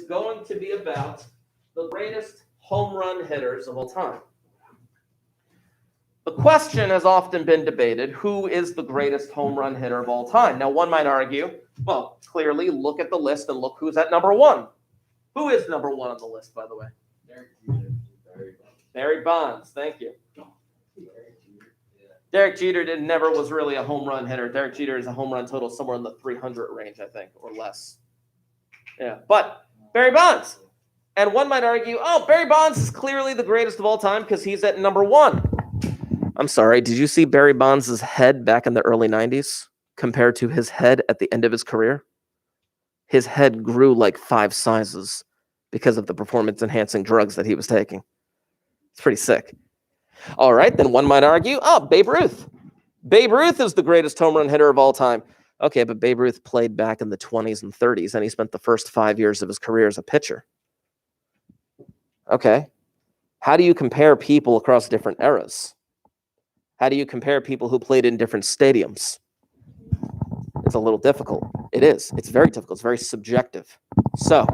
going to be about the greatest home run hitters of all time. The question has often been debated, who is the greatest home run hitter of all time? Now, one might argue, well, clearly look at the list and look who's at number one. Who is number one on the list, by the way? Barry Bonds, thank you. Derek Jeter never was really a home run hitter. Derek Jeter is a home run total somewhere in the 300 range, I think, or less. Yeah, but Barry Bonds. And one might argue, oh, Barry Bonds is clearly the greatest of all time because he's at number one. I'm sorry, did you see Barry Bonds' head back in the early 90s compared to his head at the end of his career? His head grew like 5 sizes because of the performance-enhancing drugs that he was taking. It's pretty sick. All right, then one might argue, oh, Babe Ruth. Babe Ruth is the greatest home run hitter of all time. Okay, but Babe Ruth played back in the 20s and 30s, and he spent the first 5 years of his career as a pitcher. Okay. How do you compare people across different eras? How do you compare people who played in different stadiums? It's a little difficult. It is. It's very difficult. It's very subjective. So,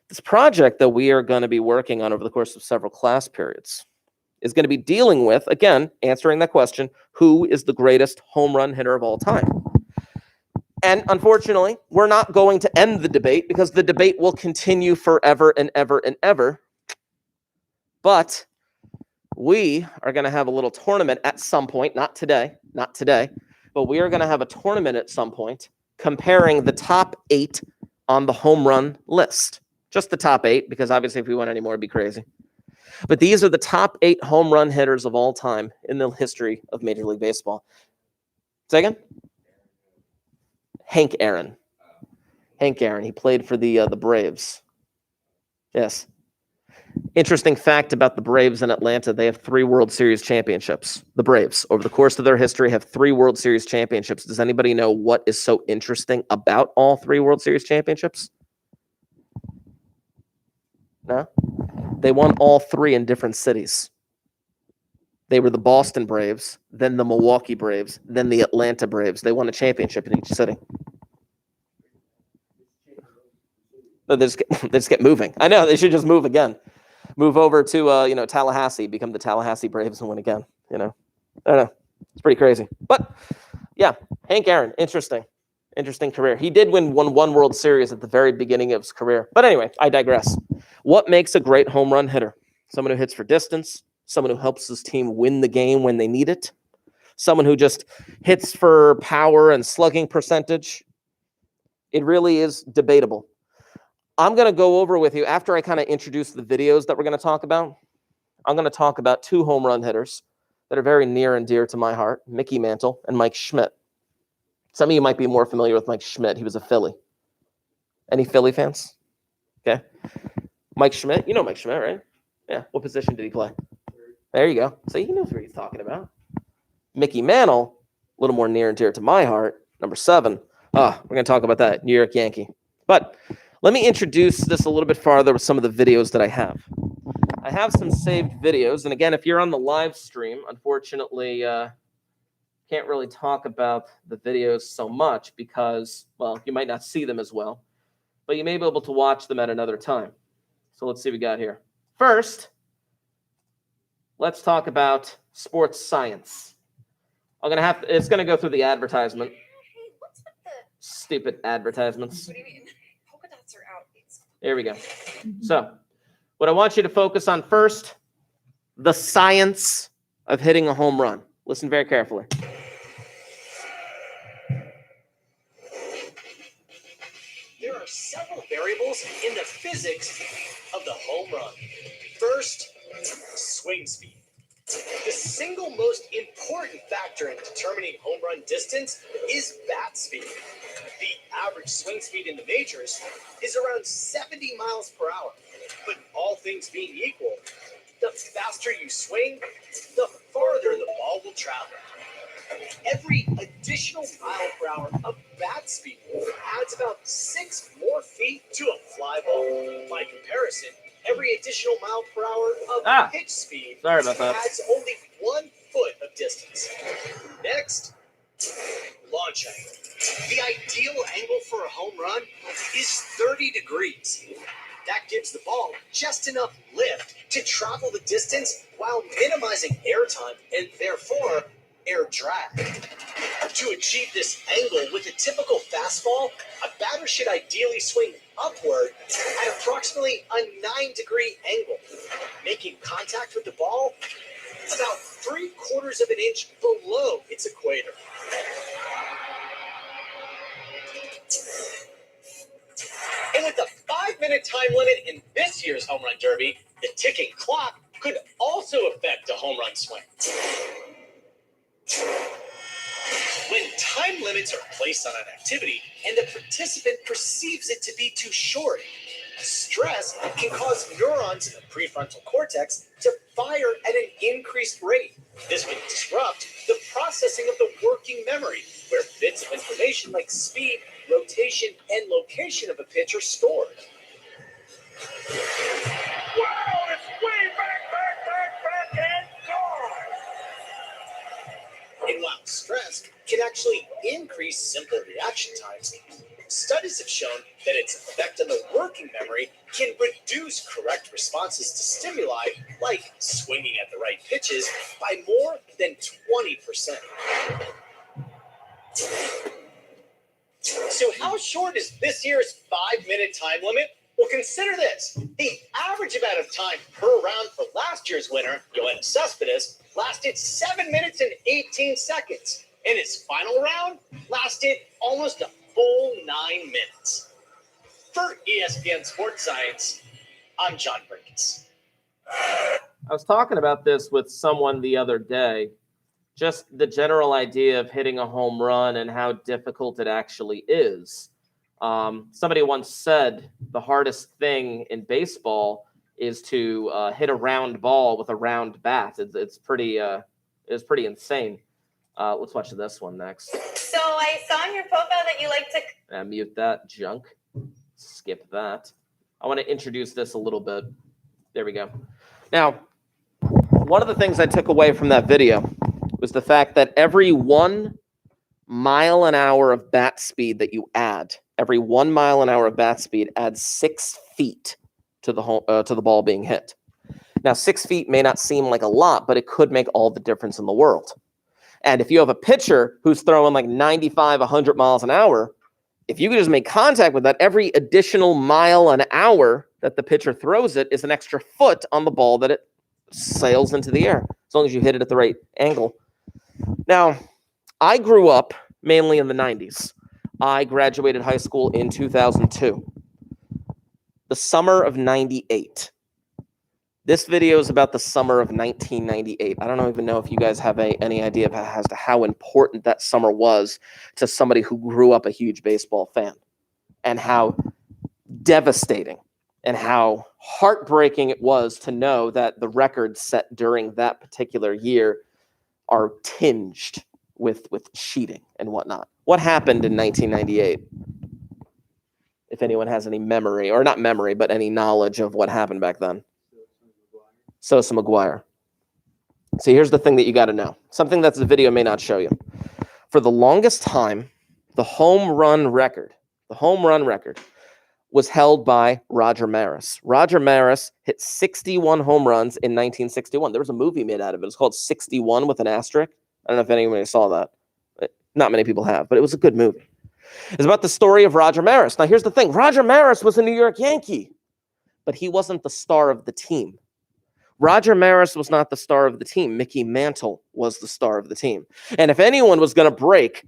this project that we are going to be working on over the course of several class periods is going to be dealing with, again, answering that question, who is the greatest home run hitter of all time? And unfortunately, we're not going to end the debate because the debate will continue forever and ever and ever. But we are going to have a little tournament at some point, not today, but we are going to have a tournament at some point comparing the top 8 on the home run list. Just the top 8, because obviously if we went any more, it'd be crazy. But these are the top 8 home run hitters of all time in the history of Major League Baseball. Say again? Hank Aaron. Hank Aaron. He played for the Braves. Yes. Interesting fact about the Braves in Atlanta, they have 3 World Series championships. The Braves, over the course of their history, have 3 World Series championships. Does anybody know what is so interesting about all 3 World Series championships? No? They won all 3 in different cities. They were the Boston Braves, then the Milwaukee Braves, then the Atlanta Braves. They won a championship in each city. They just get moving. I know, they should just move again. Move over to Tallahassee, become the Tallahassee Braves and win again. I don't know. It's pretty crazy. But yeah, Hank Aaron, interesting career. He did won one World Series at the very beginning of his career. But anyway, I digress. What makes a great home run hitter? Someone who hits for distance, someone who helps his team win the game when they need it, someone who just hits for power and slugging percentage. It really is debatable. I'm going to go over with you, after I kind of introduce the videos that we're going to talk about, I'm going to talk about 2 home run hitters that are very near and dear to my heart, Mickey Mantle and Mike Schmidt. Some of you might be more familiar with Mike Schmidt. He was a Philly. Any Philly fans? Okay. Mike Schmidt, you know Mike Schmidt, right? Yeah. What position did he play? There you go. So he knows what he's talking about. Mickey Mantle, a little more near and dear to my heart, number 7. We're going to talk about that, New York Yankee. But let me introduce this a little bit farther with some of the videos that I have. I have some saved videos. And again, if you're on the live stream, unfortunately, can't really talk about the videos so much because, well, you might not see them as well. But you may be able to watch them at another time. So let's see what we got here. First, let's talk about sports science. It's going to go through the advertisement. Hey, what's with the stupid advertisements? What do you mean? Polka dots are out. There we go. So, what I want you to focus on first, the science of hitting a home run. Listen very carefully. There are several variables in the physics of the home run. First, swing speed. The single most important factor in determining home run distance is bat speed. The average swing speed in the majors is around 70 miles per hour. But all things being equal, the faster you swing, the farther the ball will travel. Every additional mile per hour of bat speed adds about 6 more feet to a fly ball. By comparison, every additional mile per hour of pitch speed adds only 1 foot of distance. Next, launch angle. The ideal angle for a home run is 30 degrees. That gives the ball just enough lift to travel the distance while minimizing air time and therefore air drag. To achieve this angle with a typical fastball, a batter should ideally swing upward at approximately a 9-degree angle, making contact with the ball about 3/4 of an inch below its equator. And with the 5-minute time limit in this year's home run derby, the ticking clock could also affect a home run swing. When time limits are placed on an activity and the participant perceives it to be too short, stress can cause neurons in the prefrontal cortex to fire at an increased rate. This can disrupt the processing of the working memory, where bits of information like speed, rotation, and location of a pitch are stored. Wow, it's way back, and gone! And while stress can actually increase simple reaction times, studies have shown that its effect on the working memory can reduce correct responses to stimuli, like swinging at the right pitches, by more than 20%. So how short is this year's 5-minute time limit? Well, consider this. The average amount of time per round for last year's winner, Yoenis Cespedes, lasted 7 minutes and 18 seconds. And his final round lasted almost a full 9 minutes. For ESPN Sports Science, I'm John Brinkins. I was talking about this with someone the other day, just the general idea of hitting a home run and how difficult it actually is. Somebody once said the hardest thing in baseball is to hit a round ball with a round bat. It's pretty insane. Let's watch this one next. So I saw in your profile that you like to... Mute that junk. Skip that. I want to introduce this a little bit. There we go. Now, one of the things I took away from that video was the fact that every 1 mile an hour of bat speed that you add, every 1 mile an hour of bat speed adds 6 feet to the ball being hit. Now, 6 feet may not seem like a lot, but it could make all the difference in the world. And if you have a pitcher who's throwing like 95, 100 miles an hour, if you could just make contact with that, every additional mile an hour that the pitcher throws it is an extra foot on the ball that it sails into the air, as long as you hit it at the right angle. Now, I grew up mainly in the 90s. I graduated high school in 2002. The summer of 98. This video is about the summer of 1998. I don't even know if you guys have any idea as to how important that summer was to somebody who grew up a huge baseball fan, and how devastating and how heartbreaking it was to know that the records set during that particular year are tinged with cheating and whatnot. What happened in 1998? If anyone has any memory, or not memory, but any knowledge of what happened back then. Sosa McGuire. See, here's the thing that you got to know. Something that the video may not show you. For the longest time, the home run record was held by Roger Maris. Roger Maris hit 61 home runs in 1961. There was a movie made out of it. It's called 61 with an asterisk. I don't know if anybody saw that. Not many people have, but it was a good movie. It's about the story of Roger Maris. Now, here's the thing. Roger Maris was a New York Yankee, but he wasn't the star of the team. Roger Maris was not the star of the team. Mickey Mantle was the star of the team. And if anyone was going to break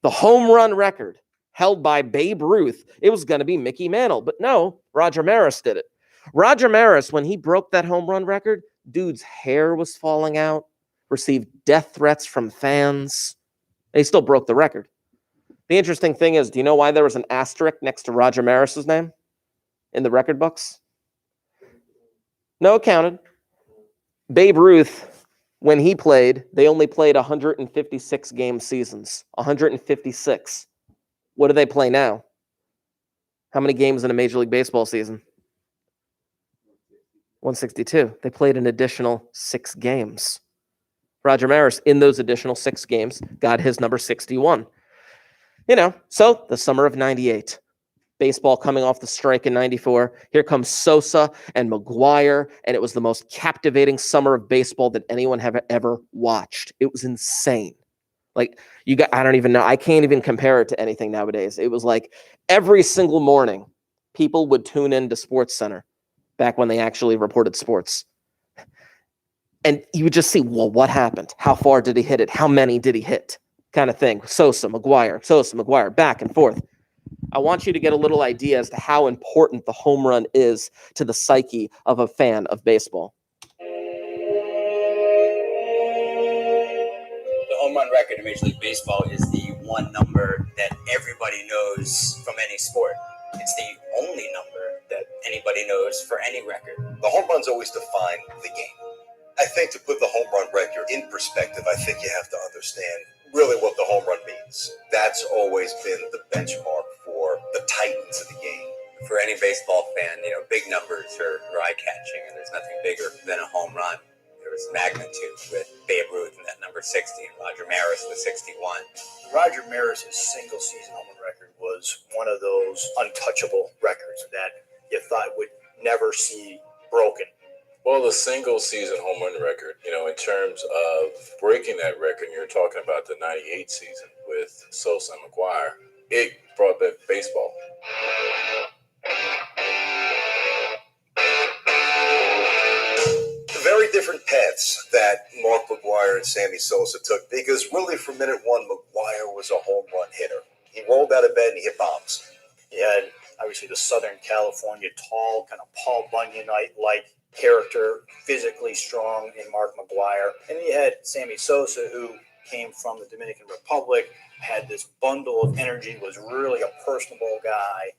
the home run record held by Babe Ruth, it was going to be Mickey Mantle. But no, Roger Maris did it. Roger Maris, when he broke that home run record, dude's hair was falling out, received death threats from fans. And he still broke the record. The interesting thing is, do you know why there was an asterisk next to Roger Maris's name in the record books? No, it counted. Babe Ruth, when he played, they only played 156 game seasons. 156. What do they play now? How many games in a Major League Baseball season? 162. They played an additional 6 games. Roger Maris, in those additional 6 games, got his number 61. So the summer of 98. baseball coming off the strike in 94. Here comes Sosa and McGuire, and it was the most captivating summer of baseball that anyone have ever watched. It was insane. Like, I don't even know. I can't even compare it to anything nowadays. It was like every single morning, people would tune in to Sports Center back when they actually reported sports. And you would just see, well, what happened? How far did he hit it? How many did he hit? Kind of thing. Sosa, McGuire, back and forth. I want you to get a little idea as to how important the home run is to the psyche of a fan of baseball. The home run record in Major League Baseball is the one number that everybody knows from any sport. It's the only number that anybody knows for any record. The home runs always define the game. I think to put the home run record in perspective, I think you have to understand really what the home run means. That's always been the benchmark for the titans of the game. For any baseball fan, big numbers are eye-catching, and there's nothing bigger than a home run. There was magnitude with Babe Ruth and that number 60, and Roger Maris with 61. Roger Maris' single-season home run record was one of those untouchable records that you thought would never see broken. Well, the single season home run record, in terms of breaking that record, you're talking about the 98 season with Sosa and McGuire. It brought back baseball. Very different paths that Mark McGuire and Sammy Sosa took, because really from minute one, McGuire was a home run hitter. He rolled out of bed and he hit bombs. He had, obviously, the Southern California tall, kind of Paul Bunyan-like character, physically strong in Mark McGuire. And he had Sammy Sosa, who came from the Dominican Republic, had this bundle of energy, was really a personable guy.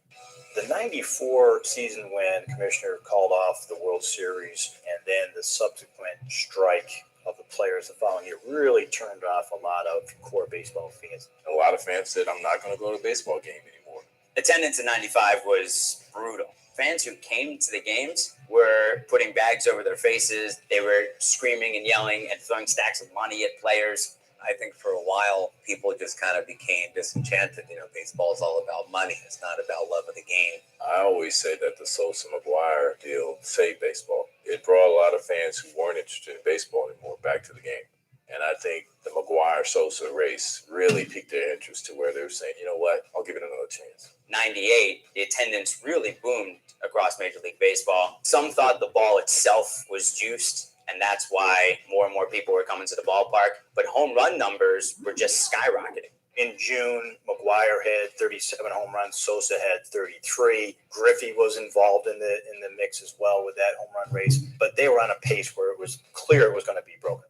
The 94 season when Commissioner called off the World Series and then the subsequent strike of the players the following year really turned off a lot of core baseball fans. A lot of fans said, I'm not going to go to a baseball game anymore. Attendance in 95 was brutal. Fans who came to the games were putting bags over their faces. They were screaming and yelling and throwing stacks of money at players. I think for a while, people just kind of became disenchanted. Baseball is all about money. It's not about love of the game. I always say that the Sosa McGuire deal saved baseball. It brought a lot of fans who weren't interested in baseball anymore back to the game. And I think the McGuire-Sosa race really piqued their interest to where they were saying, you know what, I'll give it another chance. 98, the attendance really boomed across Major League Baseball. Some thought the ball itself was juiced, and that's why more and more people were coming to the ballpark. But home run numbers were just skyrocketing. In June, McGuire had 37 home runs. Sosa had 33. Griffey was involved in the mix as well with that home run race. But they were on a pace where it was clear it was going to be broken.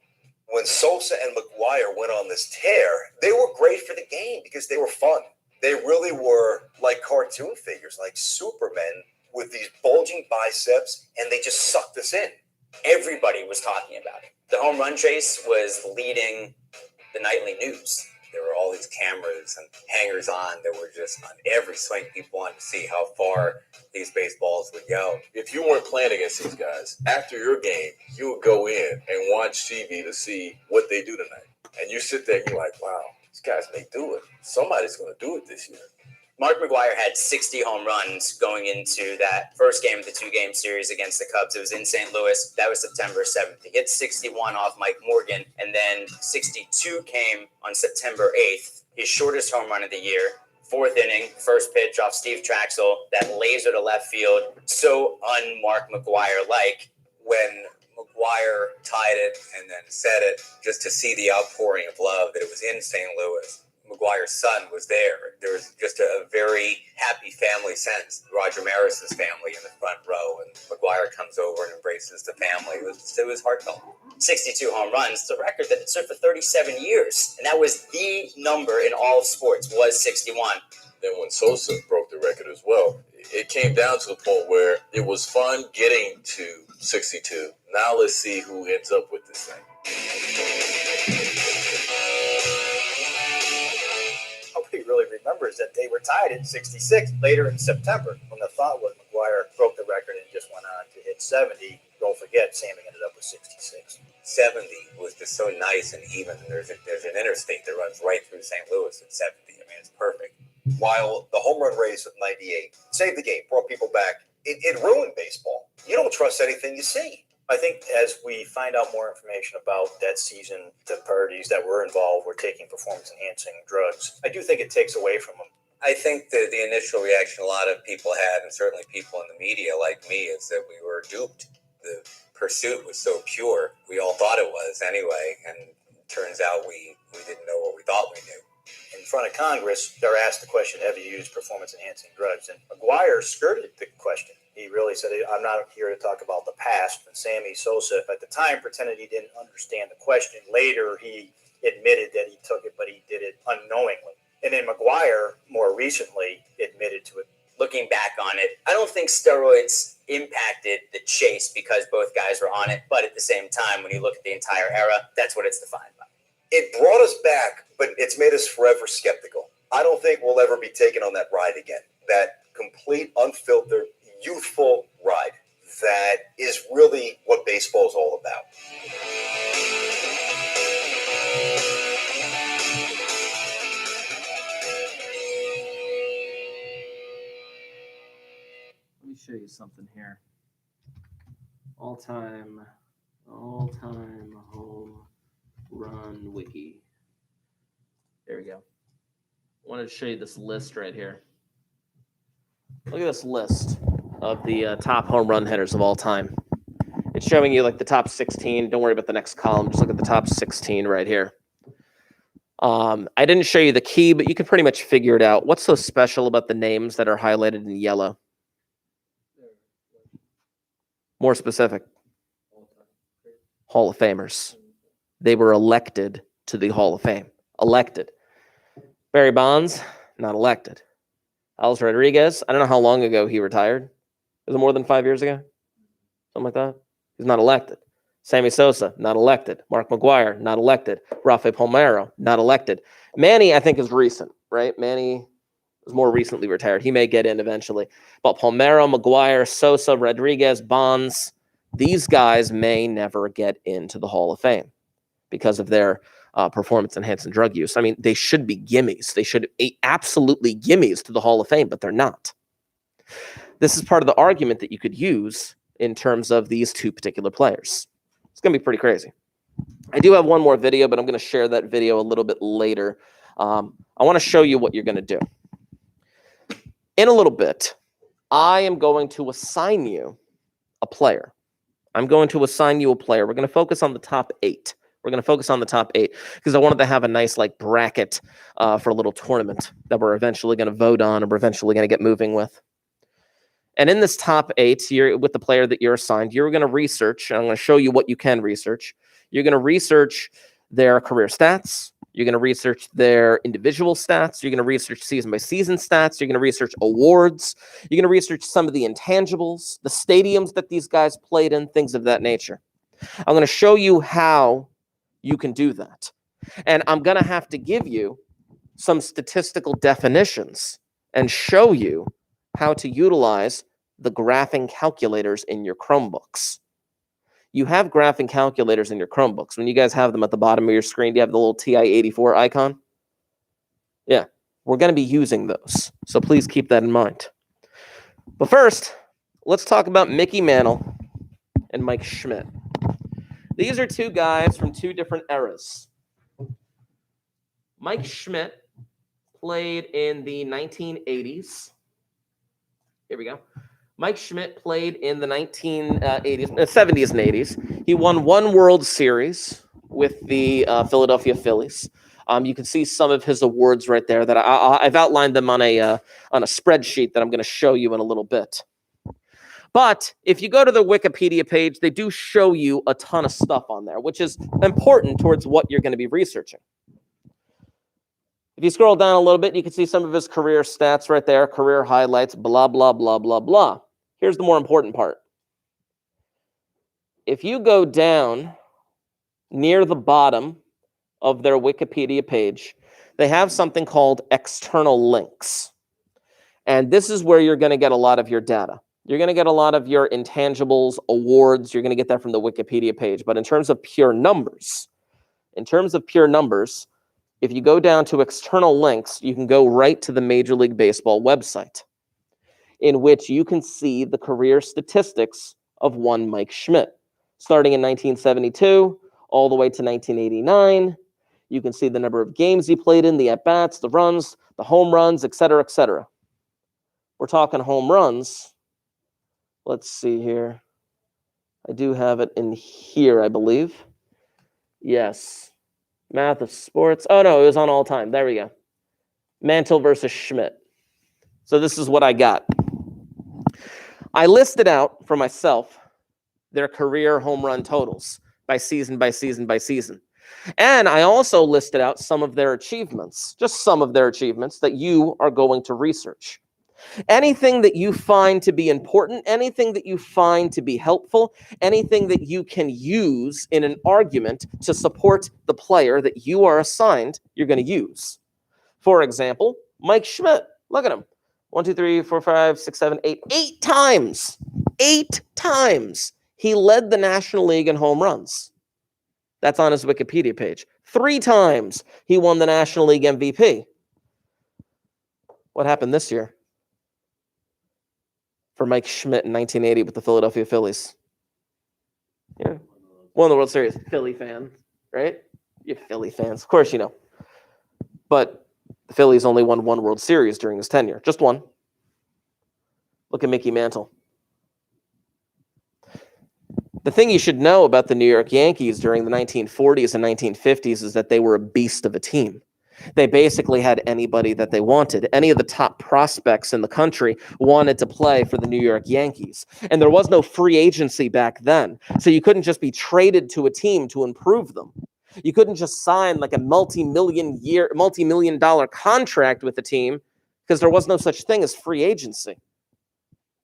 When Sosa and McGuire went on this tear, they were great for the game because they were fun. They really were like cartoon figures, like Supermen with these bulging biceps, and they just sucked us in. Everybody was talking about it. The home run chase was leading the nightly news. There were all these cameras and hangers on that were just on every swing. People wanted to see how far these baseballs would go. If you weren't playing against these guys, after your game, you would go in and watch TV to see what they do tonight. And you sit there and you're like, wow, these guys may do it. Somebody's going to do it this year. Mark McGuire had 60 home runs going into that first game of the two-game series against the Cubs. It was in St. Louis. That was September 7th. He hit 61 off Mike Morgan, and then 62 came on September 8th, his shortest home run of the year. Fourth inning, first pitch off Steve Traxel, that laser to left field. So un-Mark McGuire-like. When McGuire tied it and then said it, just to see the outpouring of love that it was in St. Louis. McGuire's son was there. There was just a very happy family sense. Roger Maris's family in the front row, and McGuire comes over and embraces the family. It was heartfelt. 62 home runs, the record that it served for 37 years. And that was the number in all of sports, was 61. Then when Sosa broke the record as well, it came down to the point where it was fun getting to 62. Now let's see who ends up with this thing. Nobody really remembers that they were tied at 66 later in September, when the thought was McGuire broke the record and just went on to hit 70. Don't forget, Sammy ended up with 66. 70 was just so nice and even. There's an interstate that runs right through St. Louis at 70. I mean, it's perfect. while the home run race of 98 saved the game, brought people back, it ruined baseball. You don't trust anything you see. I think as we find out more information about that season, the parties that were involved were taking performance-enhancing drugs. I do think it takes away from them. I think that the initial reaction a lot of people had, and certainly people in the media like me, is that we were duped. The pursuit was so pure. We all thought it was anyway, and it turns out we didn't know what we thought we knew. In front of Congress, they're asked the question, have you used performance-enhancing drugs? And McGuire skirted the question. He really said, I'm not here to talk about the past. And Sammy Sosa, at the time, pretended he didn't understand the question. Later, he admitted that he took it, but he did it unknowingly. And then McGuire, more recently, admitted to it. Looking back on it, I don't think steroids impacted the chase because both guys were on it. But at the same time, when you look at the entire era, that's what it's defined by. It brought us back, but it's made us forever skeptical. I don't think we'll ever be taken on that ride again. That complete, unfiltered, youthful ride that is really what baseball is all about. Let me show you something here. All-time home run wiki. There we go. I wanted to show you this list right here. Look at this list of the top home run hitters of all time. It's showing you like the top 16. Don't worry about the next column. Just look at the top 16 right here. I didn't show you the key, but you can pretty much figure it out. What's so special about the names that are highlighted in yellow? More specific. Hall of Famers. They were elected to the Hall of Fame. Elected. Barry Bonds, not elected. Alex Rodriguez, I don't know how long ago he retired. Was it more than 5 years ago? Something like that? He's not elected. Sammy Sosa, not elected. Mark McGuire, not elected. Rafael Palmeiro, not elected. Manny, I think, is recent, right? Manny was more recently retired. He may get in eventually. But Palmeiro, McGuire, Sosa, Rodriguez, Bonds, these guys may never get into the Hall of Fame because of their performance-enhancing drug use. I mean, they should be gimmies. They should be absolutely gimmies to the Hall of Fame, but they're not. This is part of the argument that you could use in terms of these two particular players. It's going to be pretty crazy. I do have one more video, but I'm going to share that video a little bit later. I want to show you what you're going to do. In a little bit, I am going to assign you a player. I'm going to assign you a player. We're going to focus on the top 8. We're going to focus on the top 8 because I wanted to have a nice like bracket for a little tournament that we're eventually going to vote on and we're eventually going to get moving with. And in this top 8, you're with the player that you're assigned, you're going to research, and I'm going to show you what you can research. You're going to research their career stats. You're going to research their individual stats. You're going to research season-by-season stats. You're going to research awards. You're going to research some of the intangibles, the stadiums that these guys played in, things of that nature. I'm going to show you how you can do that. And I'm going to have to give you some statistical definitions and show you how to utilize the graphing calculators in your Chromebooks. You have graphing calculators in your Chromebooks. When you guys have them at the bottom of your screen, do you have the little TI-84 icon? Yeah, we're going to be using those. So please keep that in mind. But first, let's talk about Mickey Mantle and Mike Schmidt. These are two guys from two different eras. Mike Schmidt played in the 1980s. Here we go. Mike Schmidt played in the 1970s and 80s. He won one World Series with the Philadelphia Phillies. You can see some of his awards right there that I've outlined them on a spreadsheet that I'm going to show you in a little bit. But if you go to the Wikipedia page, they do show you a ton of stuff on there, which is important towards what you're going to be researching. If you scroll down a little bit, you can see some of his career stats right there, career highlights, blah, blah, blah, blah, blah. Here's the more important part. If you go down near the bottom of their Wikipedia page, they have something called external links. And this is where you're going to get a lot of your data. You're going to get a lot of your intangibles, awards. You're going to get that from the Wikipedia page. But in terms of pure numbers, if you go down to external links, you can go right to the Major League Baseball website, in which you can see the career statistics of one Mike Schmidt, starting in 1972 all the way to 1989. You can see the number of games he played in, the at-bats, the runs, the home runs, et cetera, et cetera. We're talking home runs. Let's see here. I do have it in here, I believe. Yes. Math of sports. Oh, no, it was on all time. There we go. Mantle versus Schmidt. So this is what I got. I listed out for myself their career home run totals by season, by season, by season. And I also listed out some of their achievements, just some of their achievements that you are going to research. Anything that you find to be important, anything that you find to be helpful, anything that you can use in an argument to support the player that you are assigned, you're going to use. For example, Mike Schmidt. Look at him. 1, 2, 3, 4, 5, 6, 7, 8. 8 times. 8 times. He led the National League in home runs. That's on his Wikipedia page. 3 times he won the National League MVP. What happened this year for Mike Schmidt in 1980 with the Philadelphia Phillies? Yeah. Won the World Series. Philly fan, right? You Philly fans. Of course you know. But the Phillies only won 1 World Series during his tenure. Just 1. Look at Mickey Mantle. The thing you should know about the New York Yankees during the 1940s and 1950s is that they were a beast of a team. They basically had anybody that they wanted. Any of the top prospects in the country wanted to play for the New York Yankees. And there was no free agency back then. So you couldn't just be traded to a team to improve them. You couldn't just sign like a multi-million dollar contract with a team because there was no such thing as free agency.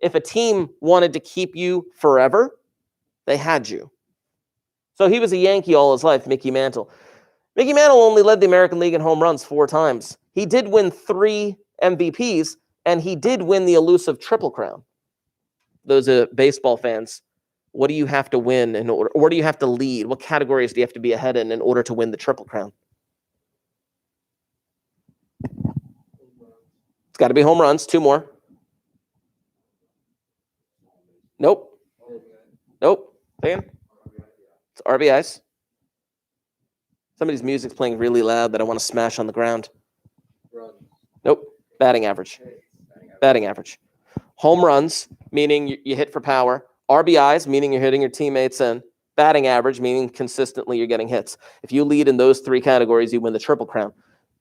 If a team wanted to keep you forever, they had you. So he was a Yankee all his life, Mickey Mantle. Mickey Mantle only led the American League in home runs 4 times. He did win 3 MVPs, and he did win the elusive Triple Crown. Those baseball fans, what do you have to win in order? Or what do you have to lead? What categories do you have to be ahead in order to win the Triple Crown? It's got to be home runs. 2 more. Nope. Dan? It's RBIs. Somebody's music's playing really loud that I want to smash on the ground. Nope. Batting average. Home runs, meaning you hit for power. RBIs, meaning you're hitting your teammates in. Batting average, meaning consistently you're getting hits. If you lead in those 3 categories, you win the Triple Crown.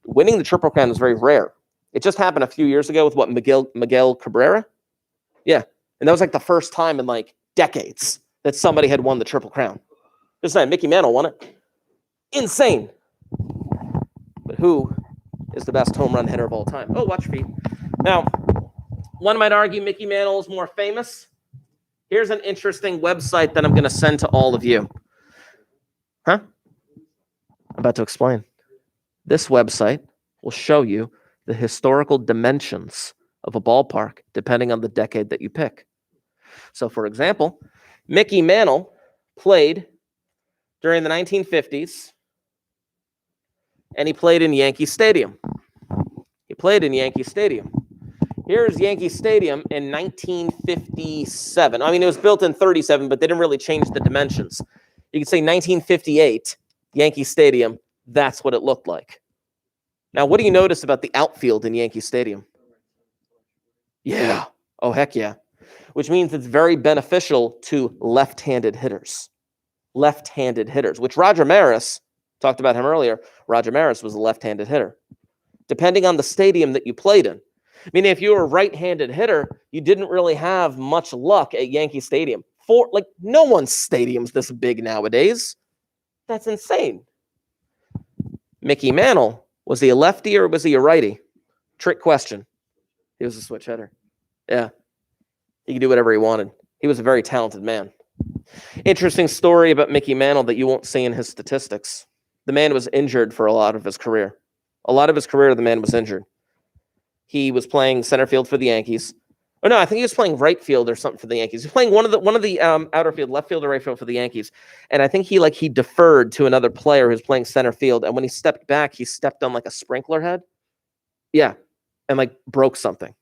Winning the Triple Crown is very rare. It just happened a few years ago with Miguel Cabrera? Yeah. And that was like the first time in like decades that somebody had won the Triple Crown. Just saying, Mickey Mantle won it. Insane. But who is the best home run hitter of all time? Oh, watch feet. Now, one might argue Mickey Mantle is more famous. Here's an interesting website that I'm going to send to all of you. Huh? I'm about to explain. This website will show you the historical dimensions of a ballpark depending on the decade that you pick. So, for example, Mickey Mantle played during the 1950s, and he played in Yankee Stadium. Here's Yankee Stadium in 1957. I mean, it was built in 37, but they didn't really change the dimensions. You could say 1958, Yankee Stadium, that's what it looked like. Now, what do you notice about the outfield in Yankee Stadium? Yeah. Oh, heck yeah. Which means it's very beneficial to left-handed hitters. Which Roger Maris, talked about him earlier, Roger Maris was a left-handed hitter. Depending on the stadium that you played in. Meaning if you were a right-handed hitter, you didn't really have much luck at Yankee Stadium. No one's stadium's this big nowadays. That's insane. Mickey Mantle, was he a lefty or was he a righty? Trick question. He was a switch hitter. Yeah. He could do whatever he wanted. He was a very talented man. Interesting story about Mickey Mantle that you won't see in his statistics. The man was injured for a lot of his career. The man was injured. He was playing center field for the Yankees. Oh no, I think he was playing right field or something for the Yankees. He was playing one of the outer field, left field or right field for the Yankees. And I think he deferred to another player who's playing center field. And when he stepped back, he stepped on like a sprinkler head. Yeah. And like broke something.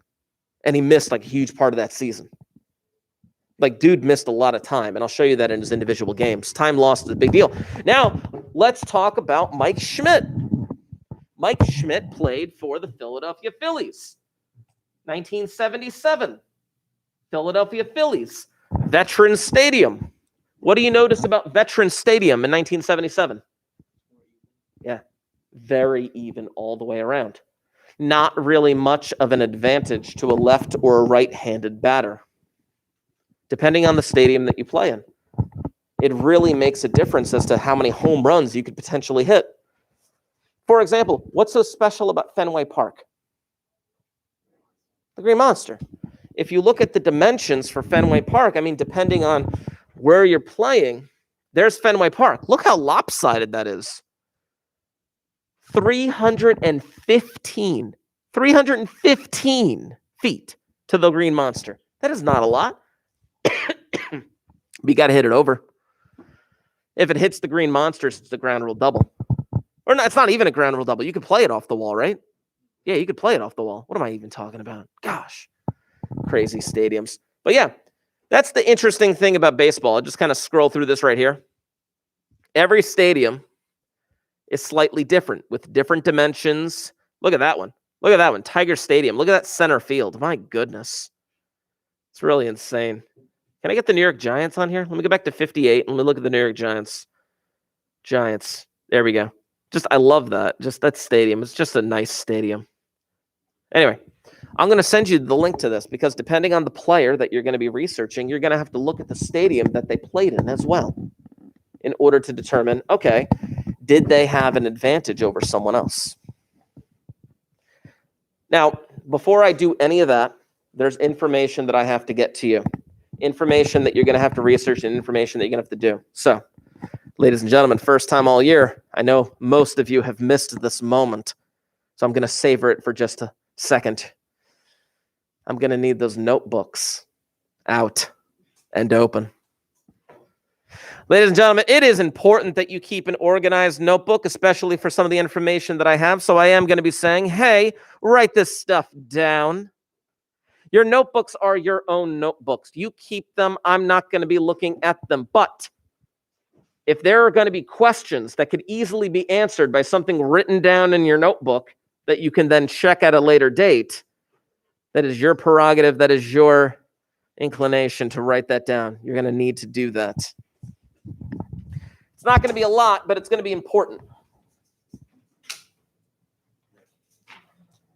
And he missed like a huge part of that season. Like, dude missed a lot of time, and I'll show you that in his individual games. Time lost is a big deal. Now, let's talk about Mike Schmidt. Mike Schmidt played for the Philadelphia Phillies. 1977. Philadelphia Phillies. Veterans Stadium. What do you notice about Veterans Stadium in 1977? Yeah, very even all the way around. Not really much of an advantage to a left or a right-handed batter, depending on the stadium that you play in. It really makes a difference as to how many home runs you could potentially hit. For example, what's so special about Fenway Park? The Green Monster. If you look at the dimensions for Fenway Park, I mean, depending on where you're playing, there's Fenway Park. Look how lopsided that is. 315 feet to the Green Monster. That is not a lot. But you got to hit it over. If it hits the Green Monsters, it's a ground rule double. Or no, it's not even a ground rule double. You could play it off the wall, right? Yeah, you could play it off the wall. What am I even talking about? Gosh, crazy stadiums. But yeah, that's the interesting thing about baseball. I'll just kind of scroll through this right here. Every stadium is slightly different with different dimensions. Look at that one. Look at that one. Tiger Stadium. Look at that center field. My goodness. It's really insane. Can I get the New York Giants on here? Let me go back to 58 and let me look at the New York Giants. Giants. There we go. I love that. Just that stadium. It's just a nice stadium. Anyway, I'm going to send you the link to this because depending on the player that you're going to be researching, you're going to have to look at the stadium that they played in as well in order to determine, okay, did they have an advantage over someone else? Now, before I do any of that, there's information that I have to get to you. Information that you're going to have to research and information that you're going to have to do. So, ladies and gentlemen, first time all year, I know most of you have missed this moment. So I'm going to savor it for just a second. I'm going to need those notebooks out and open. Ladies and gentlemen, it is important that you keep an organized notebook, especially for some of the information that I have. So I am going to be saying, hey, write this stuff down. Your notebooks are your own notebooks. You keep them. I'm not going to be looking at them. But if there are going to be questions that could easily be answered by something written down in your notebook that you can then check at a later date, that is your prerogative. That is your inclination to write that down. You're going to need to do that. It's not going to be a lot, but it's going to be important.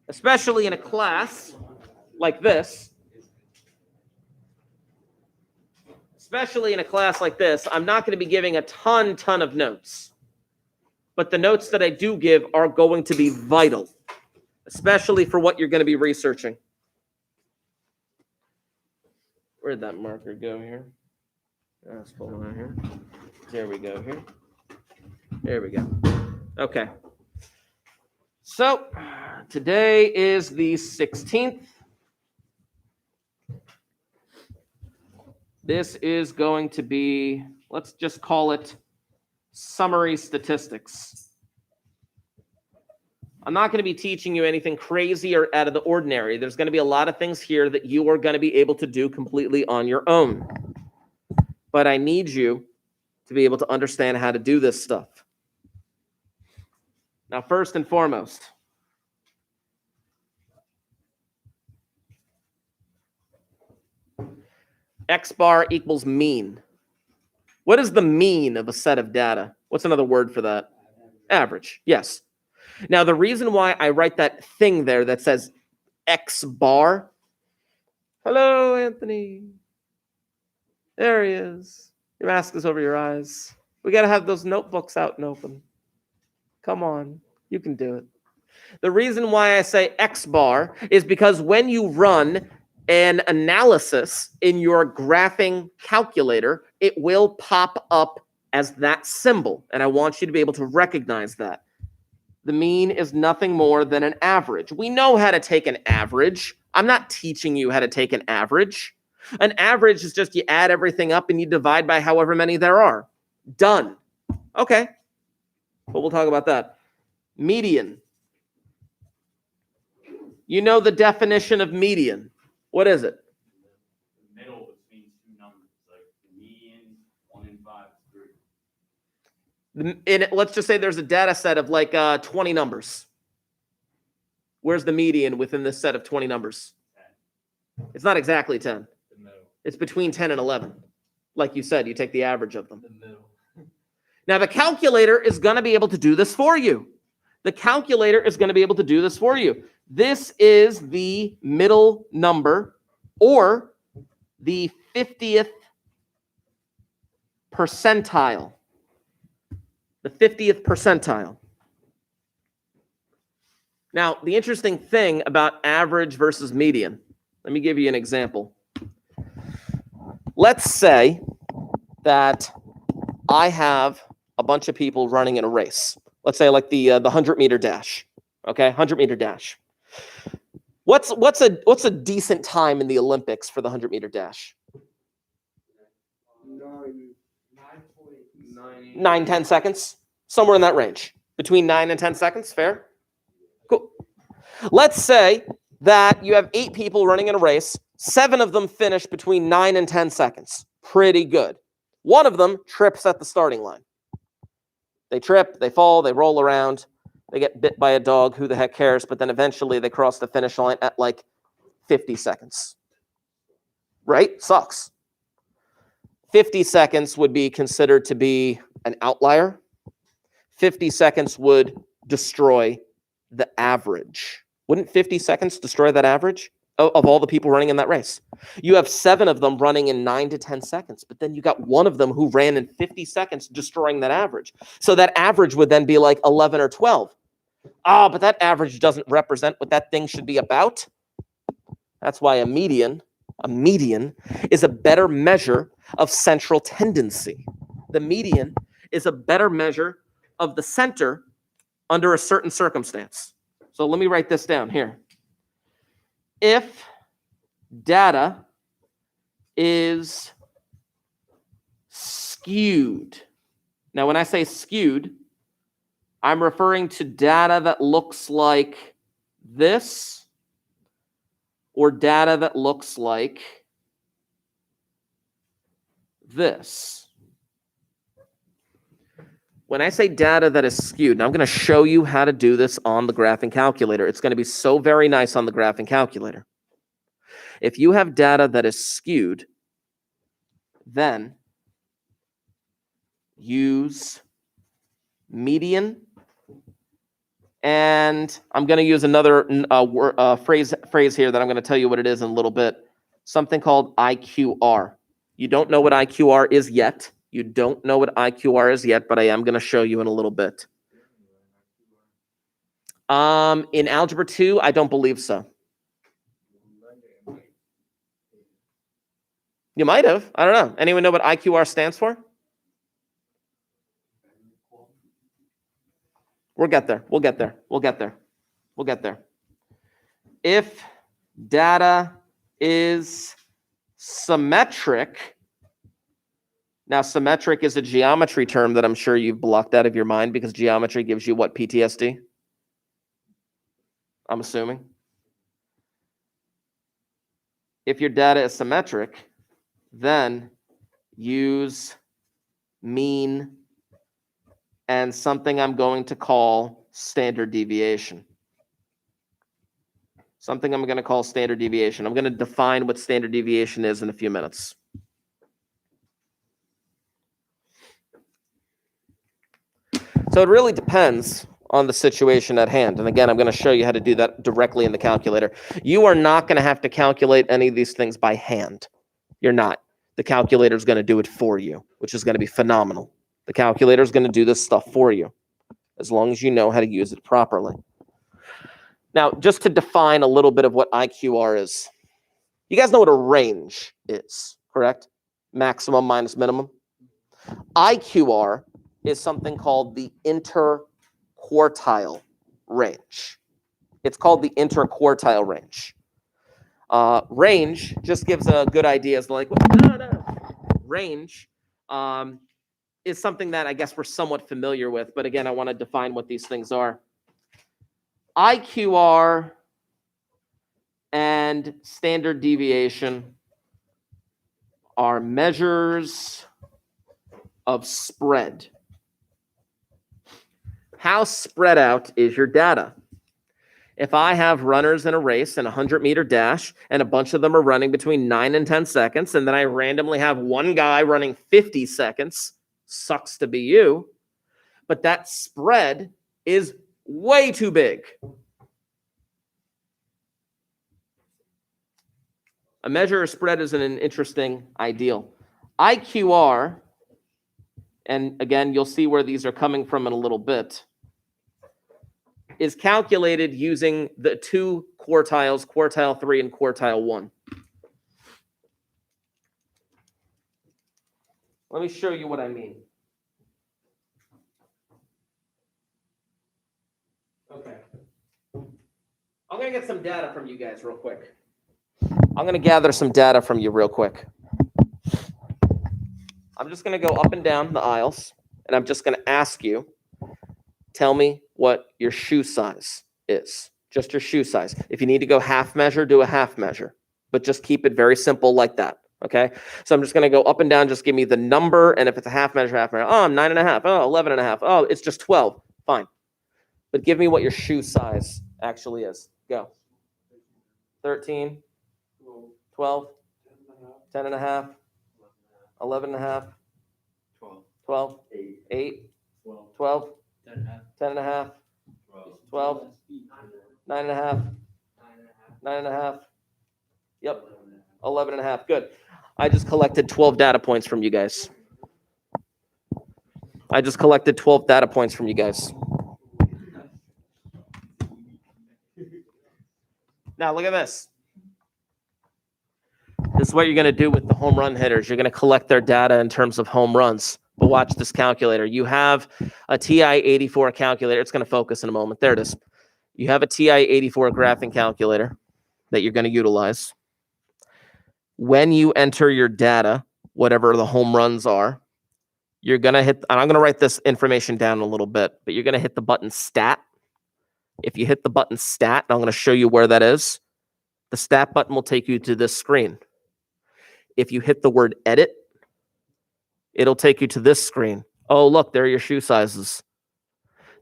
Especially in a class like this. Especially in a class like this, I'm not going to be giving a ton of notes. But the notes that I do give are going to be vital, especially for what you're going to be researching. Where'd that marker go here? Let's pull it out here. There we go here. There we go. Okay. So today is the 16th. This is going to be, let's just call it summary statistics. I'm not going to be teaching you anything crazy or out of the ordinary. There's going to be a lot of things here that you are going to be able to do completely on your own. But I need you to be able to understand how to do this stuff. Now, first and foremost, X bar equals mean. What is the mean of a set of data? What's another word for that? Average, yes. Now, the reason why I write that thing there that says X bar. Hello, Anthony. There he is. Your mask is over your eyes. We got to have those notebooks out and open. Come on, you can do it. The reason why I say X bar is because when you run an analysis in your graphing calculator, it will pop up as that symbol. And I want you to be able to recognize that. The mean is nothing more than an average. We know how to take an average. I'm not teaching you how to take an average. An average is just you add everything up and you divide by however many there are. Done. Okay. But we'll talk about that. Median. You know the definition of median. What is it? The middle between two numbers, like the median, 1 and 5 is 3. Let's just say there's a data set of like 20 numbers. Where's the median within this set of 20 numbers? 10. It's not exactly 10. The middle. It's between 10 and 11. Like you said, you take the average of them. The middle. Now, the calculator is going to be able to do this for you. The calculator is going to be able to do this for you. This is the middle number, or the 50th percentile. The 50th percentile. Now, the interesting thing about average versus median, let me give you an example. Let's say that I have a bunch of people running in a race. Let's say like the 100-meter dash. Okay, 100-meter dash. What's a decent time in the Olympics for the 100-meter dash? 9-10 seconds, somewhere in that range. Between 9 and 10 seconds, fair? Cool. Let's say that you have 8 people running in a race. 7 of them finish between 9 and 10 seconds. Pretty good. 1 of them trips at the starting line. They trip, they fall, they roll around, they get bit by a dog, who the heck cares? But then eventually they cross the finish line at like 50 seconds. Right? Sucks. 50 seconds would be considered to be an outlier. 50 seconds would destroy the average. Wouldn't 50 seconds destroy that average of all the people running in that race? You have 7 of them running in 9 to 10 seconds, but then you got 1 of them who ran in 50 seconds, destroying that average. So that average would then be like 11 or 12. But that average doesn't represent what that thing should be about. That's why a median is a better measure of central tendency. The median is a better measure of the center under a certain circumstance. So let me write this down here. If data is skewed, now when I say skewed, I'm referring to data that looks like this, or data that looks like this. When I say data that is skewed, and I'm going to show you how to do this on the graphing calculator. It's going to be so very nice on the graphing calculator. If you have data that is skewed, then use median. And I'm going to use another phrase here that I'm going to tell you what it is in a little bit. Something called IQR. You don't know what IQR is yet. You don't know what IQR is yet, but I am going to show you in a little bit. In Algebra 2, I don't believe so. You might have. I don't know. Anyone know what IQR stands for? We'll get there. We'll get there. We'll get there. We'll get there. If data is symmetric, now symmetric is a geometry term that I'm sure you've blocked out of your mind because geometry gives you what, PTSD? I'm assuming. If your data is symmetric, then use mean and something I'm going to call standard deviation. Something I'm going to call standard deviation. I'm going to define what standard deviation is in a few minutes. So it really depends on the situation at hand. And again, I'm going to show you how to do that directly in the calculator. You are not going to have to calculate any of these things by hand. You're not. The calculator is going to do it for you, which is going to be phenomenal. The calculator is going to do this stuff for you, as long as you know how to use it properly. Now, just to define a little bit of what IQR is. You guys know what a range is, correct? Maximum minus minimum. IQR is something called the interquartile range. It's called the interquartile range. Range just gives a good idea as like, range is something that I guess we're somewhat familiar with. But again, I want to define what these things are. IQR and standard deviation are measures of spread. How spread out is your data? If I have runners in a race in a 100-meter dash, and a bunch of them are running between 9 and 10 seconds, and then I randomly have one guy running 50 seconds, sucks to be you, but that spread is way too big. A measure of spread is an interesting ideal. IQR, and again, you'll see where these are coming from in a little bit, is calculated using the two quartiles, quartile 3 and quartile 1. Let me show you what I mean. Okay. I'm going to get some data from you guys real quick. I'm going to gather some data from you real quick. I'm just going to go up and down the aisles, and I'm just going to ask you, tell me what your shoe size is. Just your shoe size. If you need to go half measure, do a half measure. But just keep it very simple like that. Okay? So I'm just going to go up and down. Just give me the number. And if it's a half measure. Oh, I'm 9.5. Oh, 11.5. Oh, it's just 12. Fine. But give me what your shoe size actually is. Go. 13, 12, 10.5, 11.5, 12, 8, 12, 10.5, 12, 9.5, 9.5. Yep. 11.5. Good. I just collected 12 data points from you guys. Now look at this. This is what you're going to do with the home run hitters. You're going to collect their data in terms of home runs. But watch this calculator. You have a TI-84 calculator. It's going to focus in a moment. There it is. You have a TI-84 graphing calculator that you're going to utilize. When you enter your data, whatever the home runs are, you're going to hit, and I'm going to write this information down a little bit, but you're going to hit the button stat. If you hit the button stat, and I'm going to show you where that is, the stat button will take you to this screen. If you hit the word edit, it'll take you to this screen. Oh, look, there are your shoe sizes.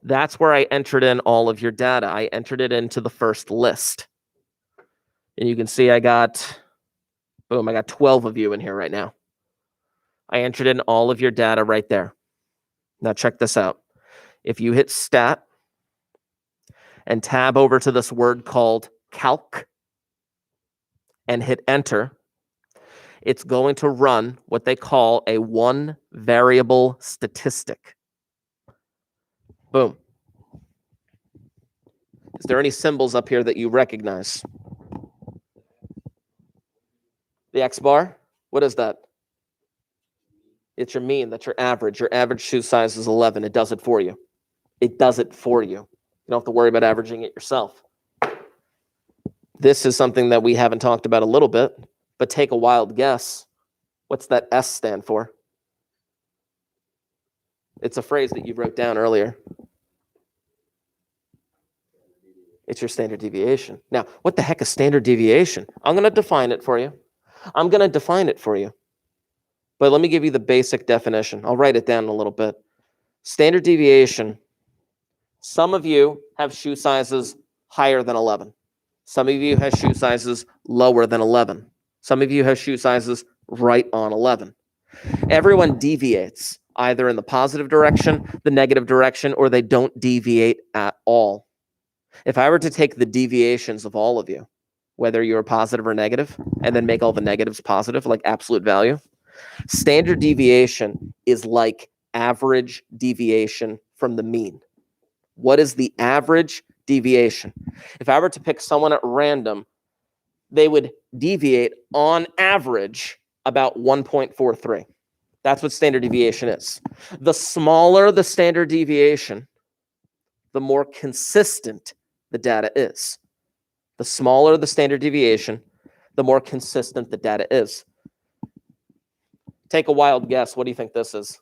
That's where I entered in all of your data. I entered it into the first list. And you can see I got 12 of you in here right now. I entered in all of your data right there. Now check this out. If you hit stat and tab over to this word called calc and hit enter, it's going to run what they call a one variable statistic. Boom. Is there any symbols up here that you recognize? The X bar? What is that? It's your mean. That's your average. Your average shoe size is 11. It does it for you. You don't have to worry about averaging it yourself. This is something that we haven't talked about a little bit, but take a wild guess. What's that S stand for? It's a phrase that you wrote down earlier. It's your standard deviation. Now, what the heck is standard deviation? I'm going to define it for you. But let me give you the basic definition. I'll write it down in a little bit. Standard deviation. Some of you have shoe sizes higher than 11. Some of you have shoe sizes lower than 11. Some of you have shoe sizes right on 11. Everyone deviates either in the positive direction, the negative direction, or they don't deviate at all. If I were to take the deviations of all of you, whether you're positive or negative, and then make all the negatives positive, like absolute value, standard deviation is like average deviation from the mean. What is the average deviation? If I were to pick someone at random, they would deviate on average about 1.43. That's what standard deviation is. The smaller the standard deviation, the more consistent the data is. The smaller the standard deviation, the more consistent the data is. Take a wild guess. What do you think this is?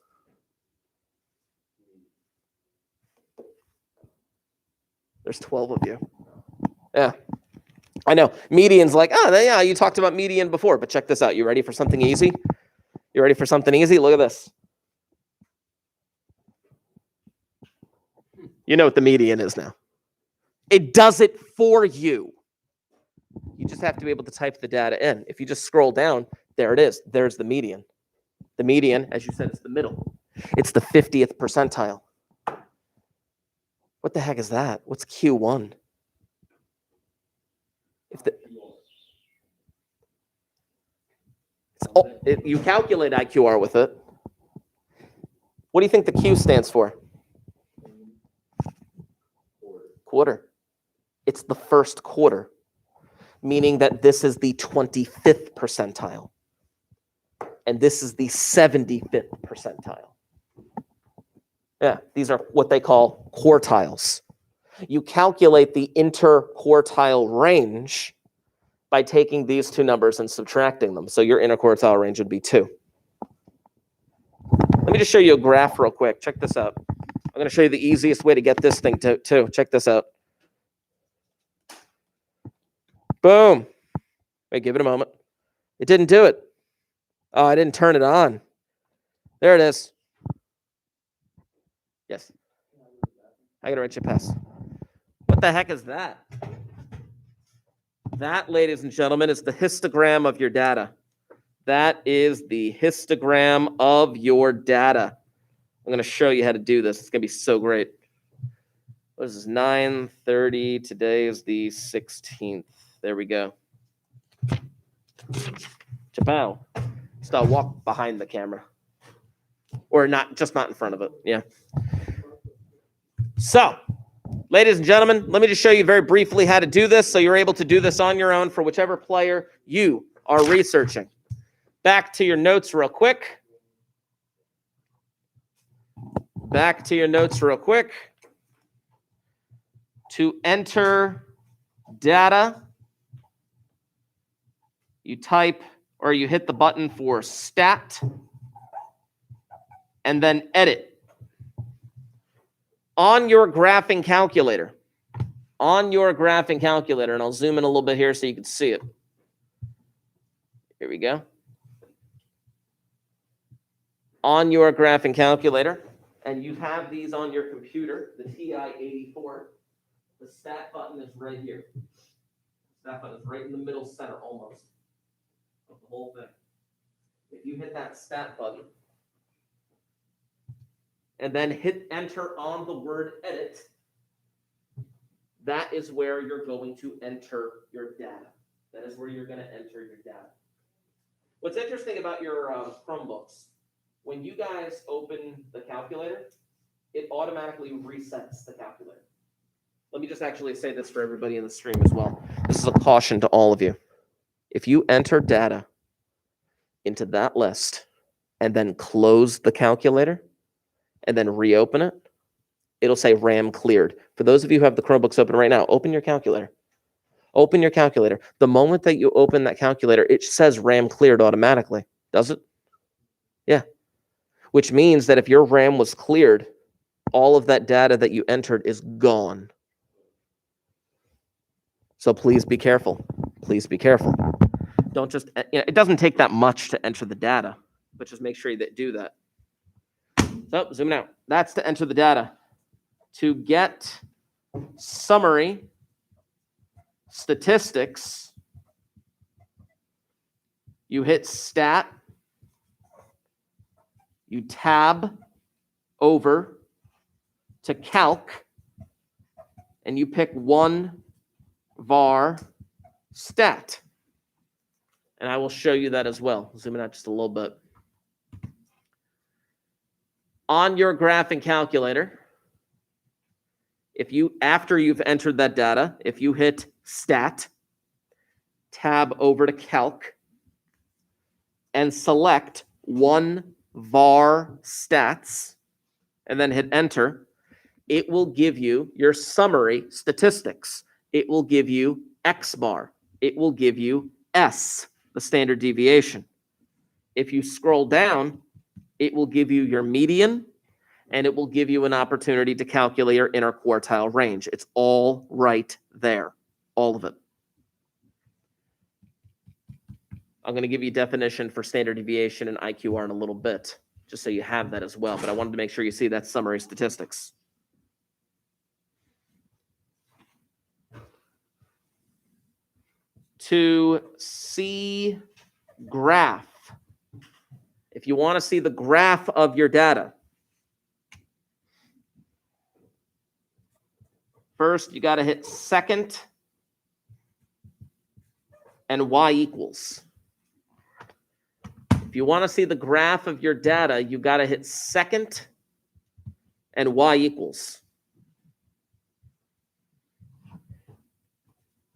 There's 12 of you. Yeah. I know. Median's like, oh, yeah, you talked about median before, but check this out. You ready for something easy? You ready for something easy? Look at this. You know what the median is now. It does it for you. You just have to be able to type the data in. If you just scroll down, there it is. There's the median. The median, as you said, is the middle. It's the 50th percentile. What the heck is that? What's Q1? You calculate IQR with it. What do you think the Q stands for? Quarter. It's the first quarter, meaning that this is the 25th percentile. And this is the 75th percentile. Yeah, these are what they call quartiles. You calculate the interquartile range by taking these two numbers and subtracting them. So your interquartile range would be 2. Let me just show you a graph real quick. Check this out. I'm going to show you the easiest way to get this thing too. Check this out. Boom. Wait, give it a moment. It didn't do it. Oh, I didn't turn it on. There it is. Yes. I got to write you a pass. What the heck is that? That, ladies and gentlemen, is the histogram of your data. That is the histogram of your data. I'm going to show you how to do this. It's going to be so great. What is this? 9:30. Today is the 16th. There we go. Chapow. Just walk behind the camera. Or not in front of it. Yeah. So, ladies and gentlemen, let me just show you very briefly how to do this so you're able to do this on your own for whichever player you are researching. Back to your notes real quick. To enter data, you type or you hit the button for stat and then edit. On your graphing calculator, and I'll zoom in a little bit here so you can see it. Here we go. On your graphing calculator, and you have these on your computer, the TI-84, the stat button is right here. Stat button is right in the middle center almost of the whole thing. If you hit that stat button, and then hit enter on the word edit, that is where you're going to enter your data. That is where you're going to enter your data. What's interesting about your Chromebooks, when you guys open the calculator, it automatically resets the calculator. Let me just actually say this for everybody in the stream as well. This is a caution to all of you. If you enter data into that list and then close the calculator, and then reopen it, it'll say RAM cleared. For those of you who have the Chromebooks open right now, open your calculator. Open your calculator. The moment that you open that calculator, it says RAM cleared automatically. Does it? Yeah. Which means that if your RAM was cleared, all of that data that you entered is gone. So please be careful. Please be careful. Don't just, it doesn't take that much to enter the data, but just make sure you do that. So, zooming out. That's to enter the data. To get summary statistics, you hit stat, you tab over to calc, and you pick one var stat. And I will show you that as well. Zooming out just a little bit. On your graphing calculator, after you've entered that data, if you hit stat, tab over to calc, and select one var stats, and then hit enter, it will give you your summary statistics. It will give you X bar. It will give you S, the standard deviation. If you scroll down, it will give you your median, and it will give you an opportunity to calculate your interquartile range. It's all right there, all of it. I'm going to give you definition for standard deviation and IQR in a little bit, just so you have that as well. But I wanted to make sure you see that summary statistics. To see graph, if you want to see the graph of your data, first you got to hit second and y equals. If you want to see the graph of your data, you got to hit second and y equals.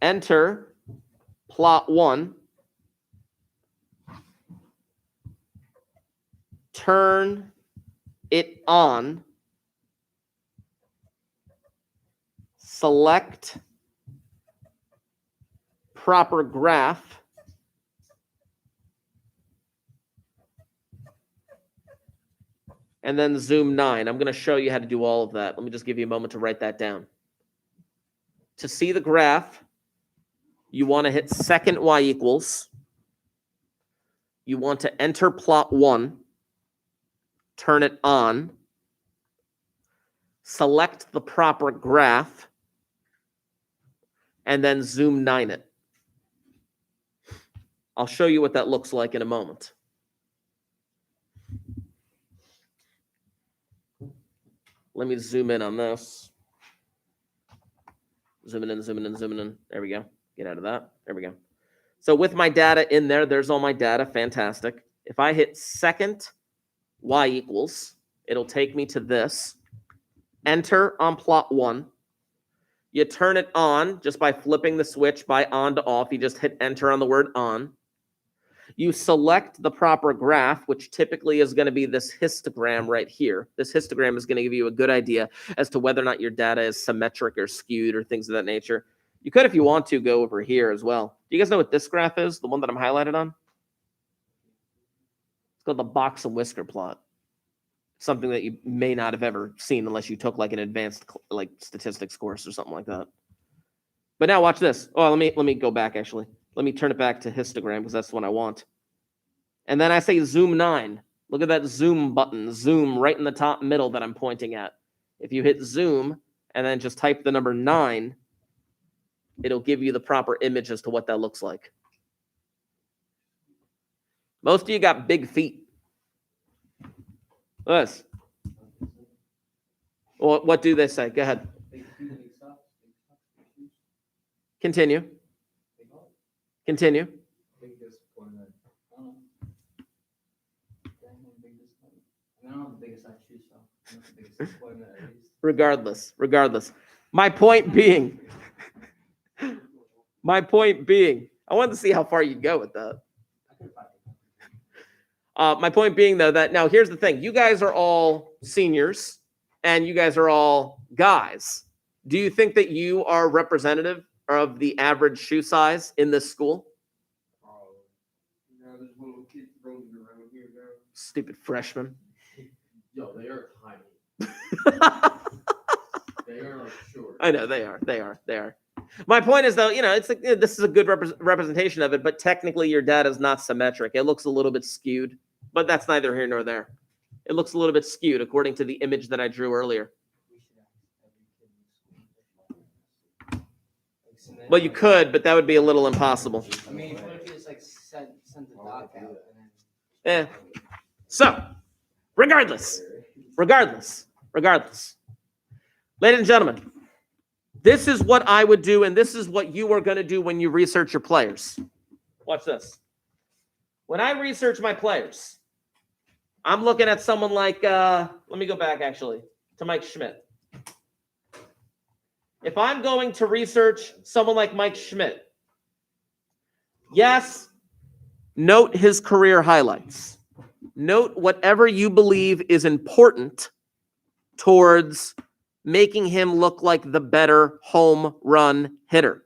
Enter plot 1. Turn it on. Select proper graph. And then zoom 9. I'm going to show you how to do all of that. Let me just give you a moment to write that down. To see the graph, you want to hit second y equals. You want to enter plot 1. Turn it on. Select the proper graph. And then zoom 9 it. I'll show you what that looks like in a moment. Let me zoom in on this. Zooming in, zooming in, zooming in. There we go. Get out of that. There we go. So with my data in there, there's all my data. Fantastic. If I hit second y equals, it'll take me to this. Enter on plot 1. You turn it on just by flipping the switch by on to off. You just hit enter on the word on. You select the proper graph, which typically is going to be this histogram right here. This histogram is going to give you a good idea as to whether or not your data is symmetric or skewed or things of that nature. You could, if you want to, go over here as well. Do you guys know what this graph is? The one that I'm highlighted on? It's called the box and whisker plot. Something that you may not have ever seen unless you took like an advanced like statistics course or something like that. But now watch this. Oh, let me go back actually. Let me turn it back to histogram because that's the one I want. And then I say zoom 9. Look at that zoom button, zoom right in the top middle that I'm pointing at. If you hit zoom and then just type the number 9, it'll give you the proper image as to what that looks like. Most of you got big feet. Yes. Well, what do they say? Go ahead. Continue. Continue. Regardless. My point being, I wanted to see how far you'd go with that. My point being, though, that now here's the thing. You guys are all seniors, and you guys are all guys. Do you think that you are representative of the average shoe size in this school? There's little kids roaming around here, bro. Stupid freshmen. Yo, they are tiny. They are like short. I know they are. My point is, though, it's like this is a good representation of it, but technically your data is not symmetric. It looks a little bit skewed, but that's neither here nor there. It looks a little bit skewed according to the image that I drew earlier. Well, you could, but that would be a little impossible. I mean, what if you just like send the doc out and then... So, regardless, ladies and gentlemen, this is what I would do, and this is what you are going to do when you research your players. Watch this. When I research my players, I'm looking at someone like, let me go back actually to Mike Schmidt. If I'm going to research someone like Mike Schmidt, yes, note his career highlights. Note whatever you believe is important towards making him look like the better home run hitter.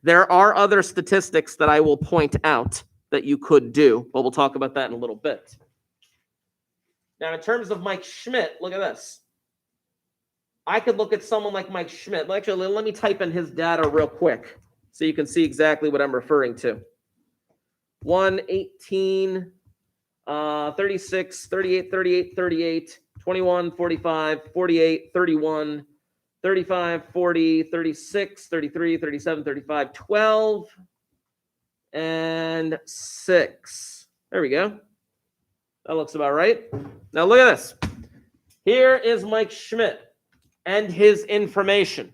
There are other statistics that I will point out that you could do, but we'll talk about that in a little bit. Now, in terms of Mike Schmidt, look at this. I could look at someone like Mike Schmidt. Actually, let me type in his data real quick so you can see exactly what I'm referring to. 118, 36, 38, 38, 38, 21, 45, 48, 31, 35, 40, 36, 33, 37, 35, 12, and 6. There we go. That looks about right. Now look at this. Here is Mike Schmidt and his information.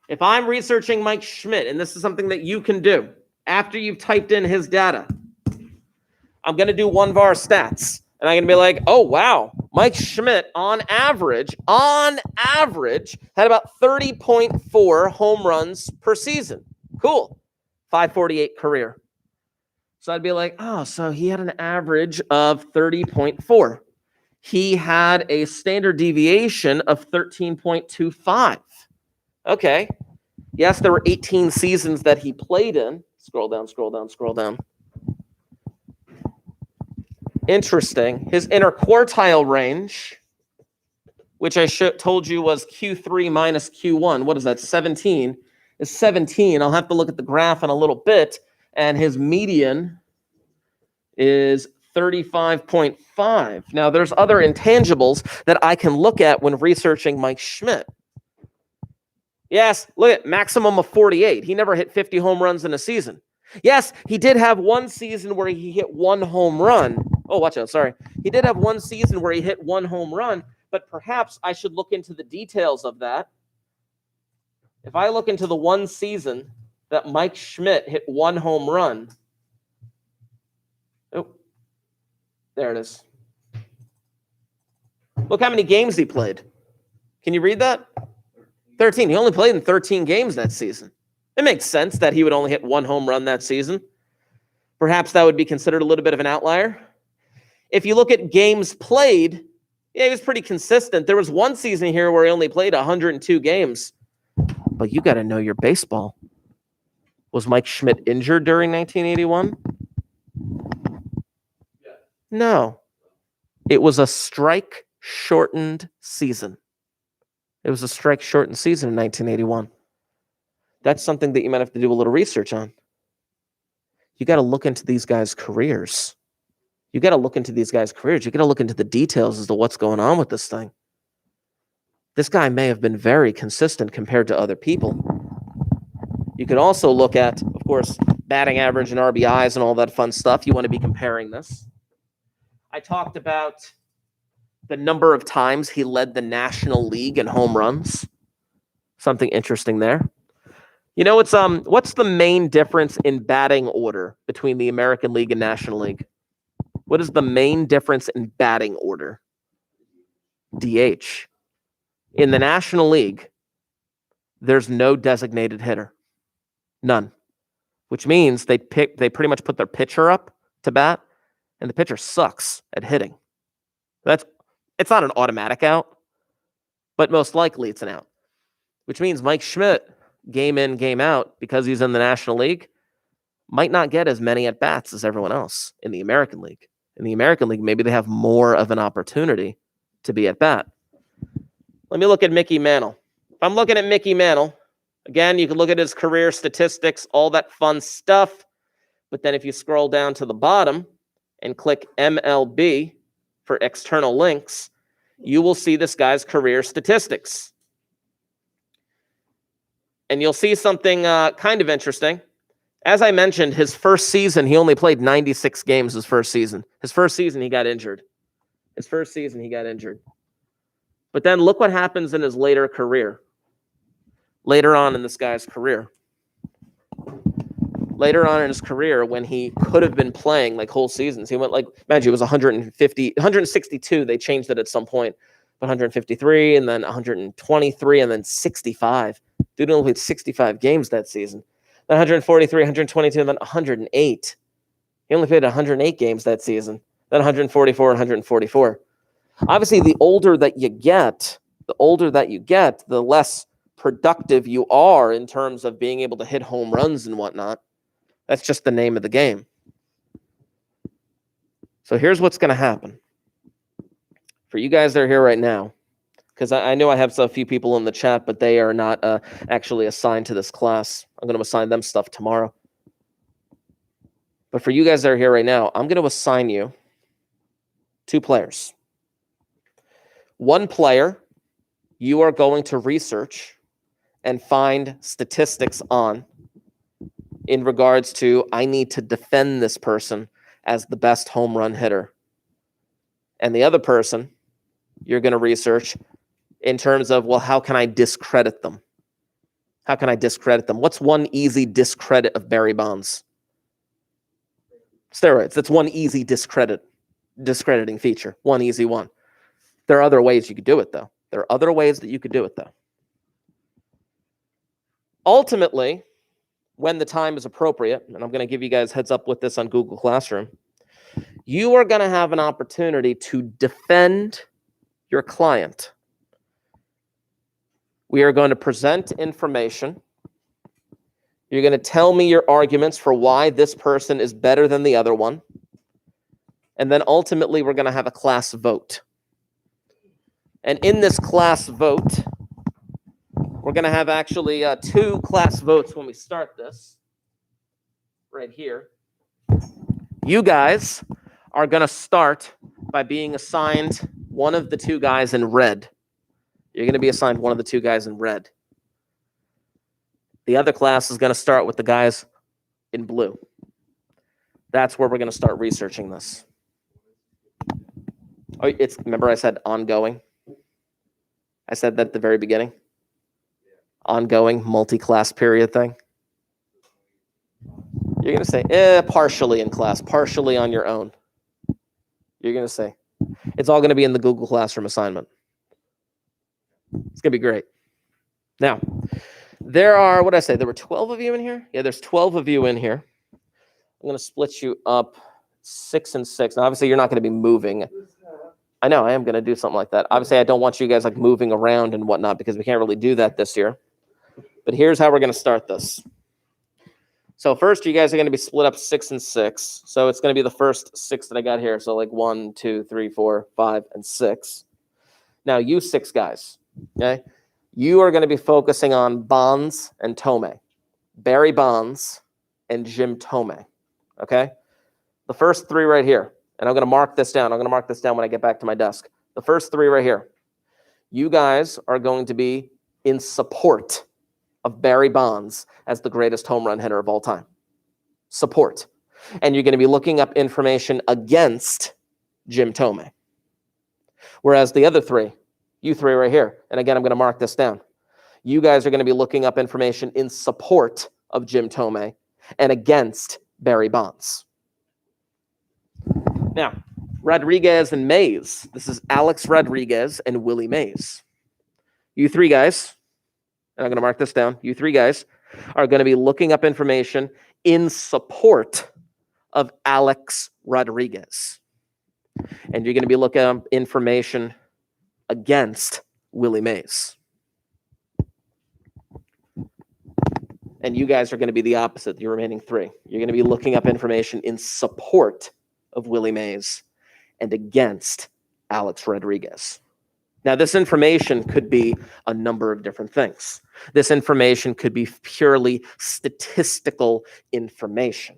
If I'm researching Mike Schmidt, and this is something that you can do after you've typed in his data, I'm going to do one VAR stats. And I'm going to be like, oh, wow, Mike Schmidt on average, had about 30.4 home runs per season. Cool. 548 career. So I'd be like, oh, so he had an average of 30.4. He had a standard deviation of 13.25. Okay. Yes, there were 18 seasons that he played in. Scroll down, scroll down, scroll down. Interesting. His interquartile range, which I told you was Q3 minus Q1. What is that? 17 is 17. I'll have to look at the graph in a little bit. And his median is 35.5. Now, there's other intangibles that I can look at when researching Mike Schmidt. Yes, look at maximum of 48. He never hit 50 home runs in a season. Yes, he did have one season where he hit one home run. Oh, watch out, sorry. He did have one season where he hit one home run, but perhaps I should look into the details of that. If I look into the one season that Mike Schmidt hit one home run, oh, there it is. Look how many games he played. Can you read that? 13. He only played in 13 games that season. It makes sense that he would only hit one home run that season. Perhaps that would be considered a little bit of an outlier. If you look at games played, yeah, he was pretty consistent. There was one season here where he only played 102 games. But you got to know your baseball. Was Mike Schmidt injured during 1981? No. It was a strike-shortened season. It was a strike-shortened season in 1981. That's something that you might have to do a little research on. You got to look into these guys' careers. You got to look into these guys' careers. You got to look into the details as to what's going on with this thing. This guy may have been very consistent compared to other people. You could also look at, of course, batting average and RBIs and all that fun stuff. You want to be comparing this. I talked about the number of times he led the National League in home runs. Something interesting there. You know, what's the main difference in batting order between the American League and National League? What is the main difference in batting order? DH. In the National League, there's no designated hitter. None. Which means they pretty much put their pitcher up to bat, and the pitcher sucks at hitting. It's not an automatic out, but most likely it's an out. Which means Mike Schmidt, game in, game out, because he's in the National League, might not get as many at-bats as everyone else in the American League. In the American League, maybe they have more of an opportunity to be at-bat. Let me look at Mickey Mantle. If I'm looking at Mickey Mantle, again, you can look at his career statistics, all that fun stuff. But then if you scroll down to the bottom and click MLB for external links, you will see this guy's career statistics. And you'll see something kind of interesting. As I mentioned, his first season, he only played 96 games his first season. His first season, he got injured. But then look what happens in his later career. Later on in this guy's career. Later on in his career, when he could have been playing like whole seasons, he went like, imagine it was 162. They changed it at some point. 153, and then 123, and then 65. Dude only played 65 games that season. Then 143, 122, and then 108. He only played 108 games that season. Then 144 and 144. Obviously, the older that you get, the less productive you are in terms of being able to hit home runs and whatnot. That's just the name of the game. So here's what's going to happen. For you guys that are here right now, because I know I have a few people in the chat, but they are not actually assigned to this class. I'm going to assign them stuff tomorrow. But for you guys that are here right now, I'm going to assign you 2 players. One player you are going to research and find statistics on in regards to, I need to defend this person as the best home run hitter. And the other person you're going to research in terms of, well, how can I discredit them? How can I discredit them? What's one easy discredit of Barry Bonds? Steroids. That's one easy discrediting feature. One easy one. There are other ways you could do it, though. There are other ways that you could do it, though. Ultimately, when the time is appropriate, and I'm going to give you guys heads up with this on Google Classroom, you are going to have an opportunity to defend your client. We are going to present information. You're going to tell me your arguments for why this person is better than the other one. And then ultimately, we're going to have a class vote. And in this class vote, we're going to have actually 2 class votes when we start this. Right here. You guys are going to start by being assigned one of the 2 guys in red. You're going to be assigned one of the 2 guys in red. The other class is going to start with the guys in blue. That's where we're going to start researching this. Oh, remember I said ongoing? I said that at the very beginning. Ongoing, multi-class period thing. You're going to say, partially in class, partially on your own. You're going to say, it's all going to be in the Google Classroom assignment. It's going to be great. Now, there are, what did I say? There were 12 of you in here? Yeah, there's 12 of you in here. I'm going to split you up 6 and 6. Now, obviously, you're not going to be moving. I know, I am going to do something like that. Obviously, I don't want you guys like moving around and whatnot because we can't really do that this year. But here's how we're going to start this. So first, you guys are going to be split up 6 and 6. So it's going to be the first 6 that I got here. So like 1, 2, 3, 4, 5, and 6. Now, you 6 guys, okay? You are going to be focusing on Bonds and Tomei. Barry Bonds and Jim Tomei, okay? The first 3 right here. And I'm going to mark this down. I'm going to mark this down when I get back to my desk. The first 3 right here. You guys are going to be in support of Barry Bonds as the greatest home run hitter of all time. Support. And you're going to be looking up information against Jim Tomei. Whereas the other 3, you 3 right here, and again, I'm going to mark this down. You guys are going to be looking up information in support of Jim Tomei and against Barry Bonds. Now, Rodriguez and Mays. This is Alex Rodriguez and Willie Mays. You 3 guys, and I'm going to mark this down. You 3 guys are going to be looking up information in support of Alex Rodriguez. And you're going to be looking up information against Willie Mays. And you guys are going to be the opposite, the remaining 3. You're going to be looking up information in support of Willie Mays and against Alex Rodriguez. Now, this information could be a number of different things. This information could be purely statistical information.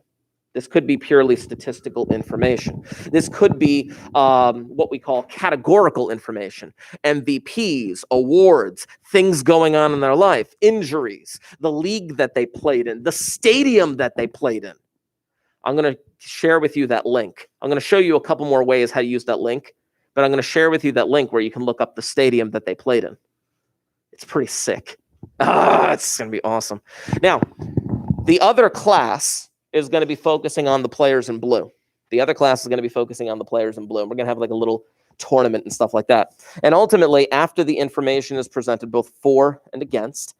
This could be purely statistical information. This could be what we call categorical information. MVPs, awards, things going on in their life, injuries, the league that they played in, the stadium that they played in. I'm going to share with you that link. I'm going to show you a couple more ways how to use that link, but I'm going to share with you that link where you can look up the stadium that they played in. It's pretty sick. It's going to be awesome. Now, the other class is going to be focusing on the players in blue. The other class is going to be focusing on the players in blue. We're going to have like a little tournament and stuff like that. And ultimately, after the information is presented both for and against,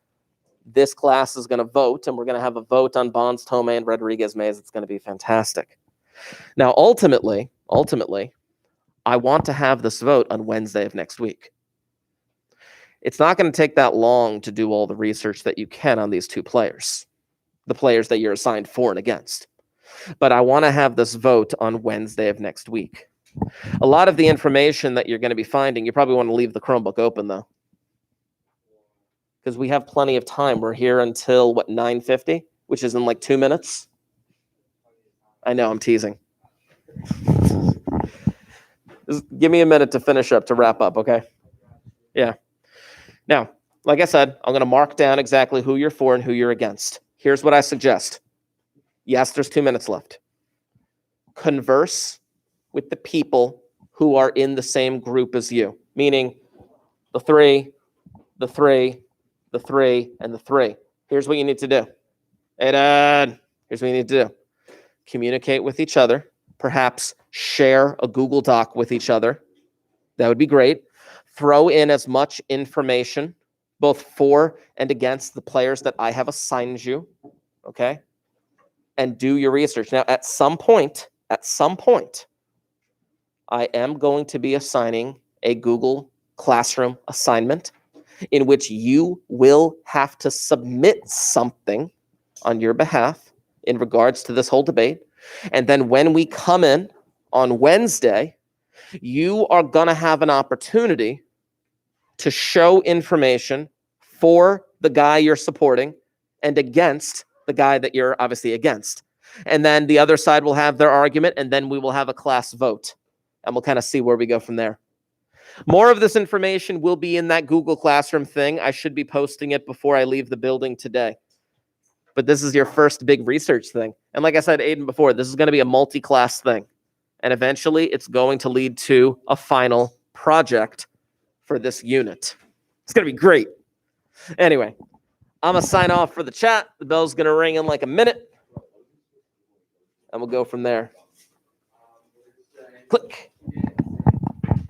this class is going to vote, and we're going to have a vote on Bonds, Tomei, and Rodriguez Mays. It's going to be fantastic. Now, ultimately, I want to have this vote on Wednesday of next week. It's not going to take that long to do all the research that you can on these two players, the players that you're assigned for and against. But I want to have this vote on Wednesday of next week. A lot of the information that you're going to be finding, you probably want to leave the Chromebook open though, because we have plenty of time. We're here until 9:50, which is in like 2 minutes. I know, I'm teasing. Just give me a minute to finish up, to wrap up, okay? Yeah. Now, like I said, I'm going to mark down exactly who you're for and who you're against. Here's what I suggest. Yes, there's 2 minutes left. Converse with the people who are in the same group as you, meaning the three, the three, the three, and the three. Here's what you need to do. Aiden, here's what you need to do. Communicate with each other. Perhaps share a Google Doc with each other. That would be great. Throw in as much information, both for and against the players that I have assigned you, okay? And do your research. Now, at some point, I am going to be assigning a Google Classroom assignment in which you will have to submit something on your behalf in regards to this whole debate. And then when we come in on Wednesday, you are going to have an opportunity to show information for the guy you're supporting and against the guy that you're obviously against. And then the other side will have their argument, and then we will have a class vote. And we'll kind of see where we go from there. More of this information will be in that Google Classroom thing. I should be posting it before I leave the building today. But this is your first big research thing. And like I said, Aiden, before, this is going to be a multi-class thing. And eventually, it's going to lead to a final project for this unit. It's going to be great. Anyway, I'm going to sign off for the chat. The bell's going to ring in like a minute. And we'll go from there. Click.